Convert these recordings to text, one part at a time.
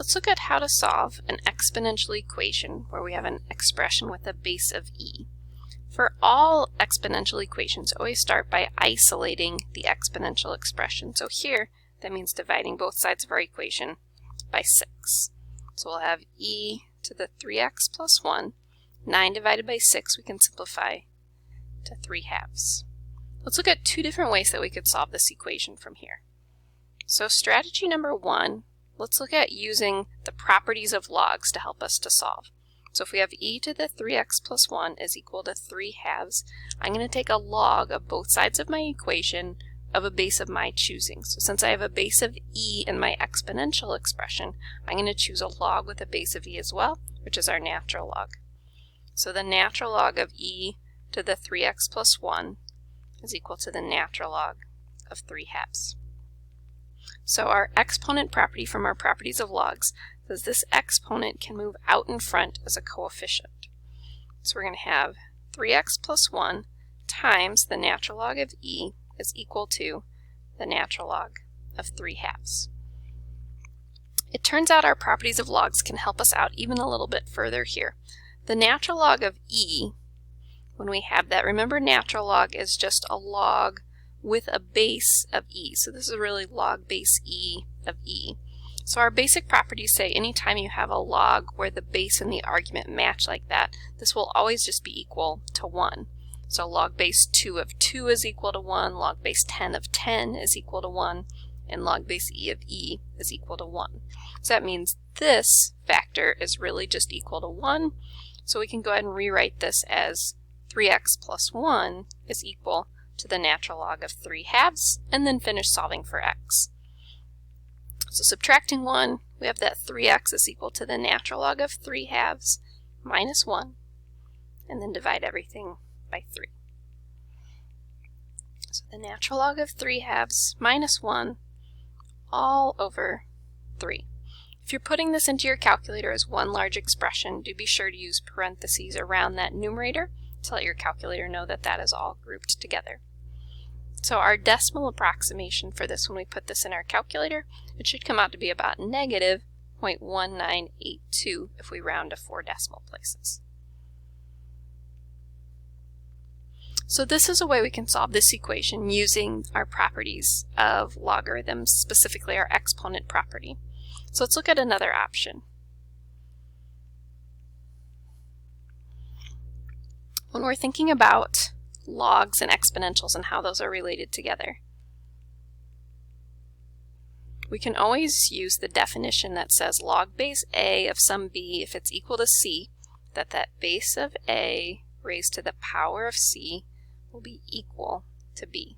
Let's look at how to solve an exponential equation where we have an expression with a base of e. For all exponential equations, always start by isolating the exponential expression. So here, that means dividing both sides of our equation by 6. So we'll have e to the 3x plus 1. 9 divided by 6 we can simplify to 3/2. Let's look at two different ways that we could solve this equation from here. So strategy number 1, let's look at using the properties of logs to help us to solve. So if we have e to the 3x plus 1 is equal to 3/2, I'm going to take a log of both sides of my equation of a base of my choosing. So since I have a base of e in my exponential expression, I'm going to choose a log with a base of e as well, which is our natural log. So the natural log of e to the 3x plus 1 is equal to the natural log of 3/2. So our exponent property from our properties of logs says this exponent can move out in front as a coefficient. So we're going to have 3x plus 1 times the natural log of e is equal to the natural log of 3/2. It turns out our properties of logs can help us out even a little bit further here. The natural log of e, when we have that, remember natural log is just a log with a base of e. So this is really log base e of e. So our basic properties say anytime you have a log where the base and the argument match like that, this will always just be equal to 1. So log base 2 of 2 is equal to 1, log base 10 of 10 is equal to 1, and log base e of e is equal to 1. So that means this factor is really just equal to 1. So we can go ahead and rewrite this as 3x plus 1 is equal to the natural log of 3/2, and then finish solving for x. So subtracting 1, we have that 3x is equal to the natural log of 3/2 minus 1, and then divide everything by 3. So the natural log of 3/2 minus 1 all over 3. If you're putting this into your calculator as one large expression, do be sure to use parentheses around that numerator to let your calculator know that that is all grouped together. So our decimal approximation for this, when we put this in our calculator, it should come out to be about negative 0.1982 if we round to 4 decimal places. So this is a way we can solve this equation using our properties of logarithms, specifically our exponent property. So let's look at another option. When we're thinking about logs and exponentials and how those are related together, we can always use the definition that says log base a of some b, if it's equal to c, that base of a raised to the power of c will be equal to b.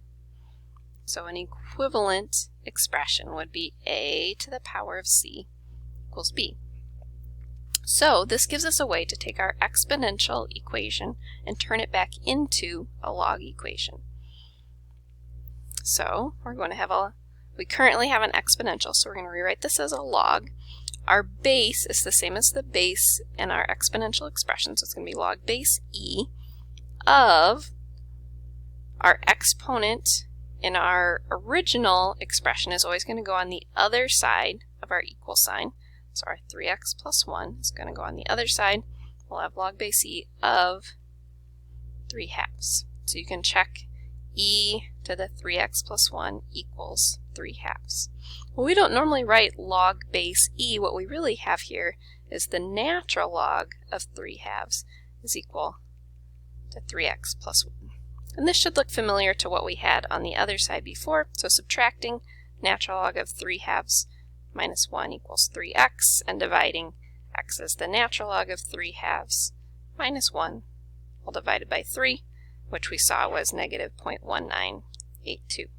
So an equivalent expression would be a to the power of c equals b. So this gives us a way to take our exponential equation and turn it back into a log equation. So we're going to have we currently have an exponential, so we're going to rewrite this as a log. Our base is the same as the base in our exponential expression, so it's going to be log base e of our exponent in our original expression is always going to go on the other side of our equal sign. So our 3x plus 1 is going to go on the other side. We'll have log base e of 3/2. So you can check e to the 3x plus 1 equals 3/2. Well, we don't normally write log base e. What we really have here is the natural log of 3/2 is equal to 3x plus 1. And this should look familiar to what we had on the other side before. So subtracting natural log of 3/2 minus 1 equals 3x, and dividing x as the natural log of 3/2 minus 1, all divided by 3, which we saw was negative 0.1982.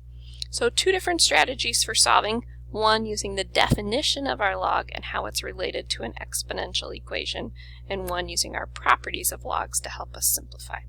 So two different strategies for solving, one using the definition of our log and how it's related to an exponential equation, and one using our properties of logs to help us simplify.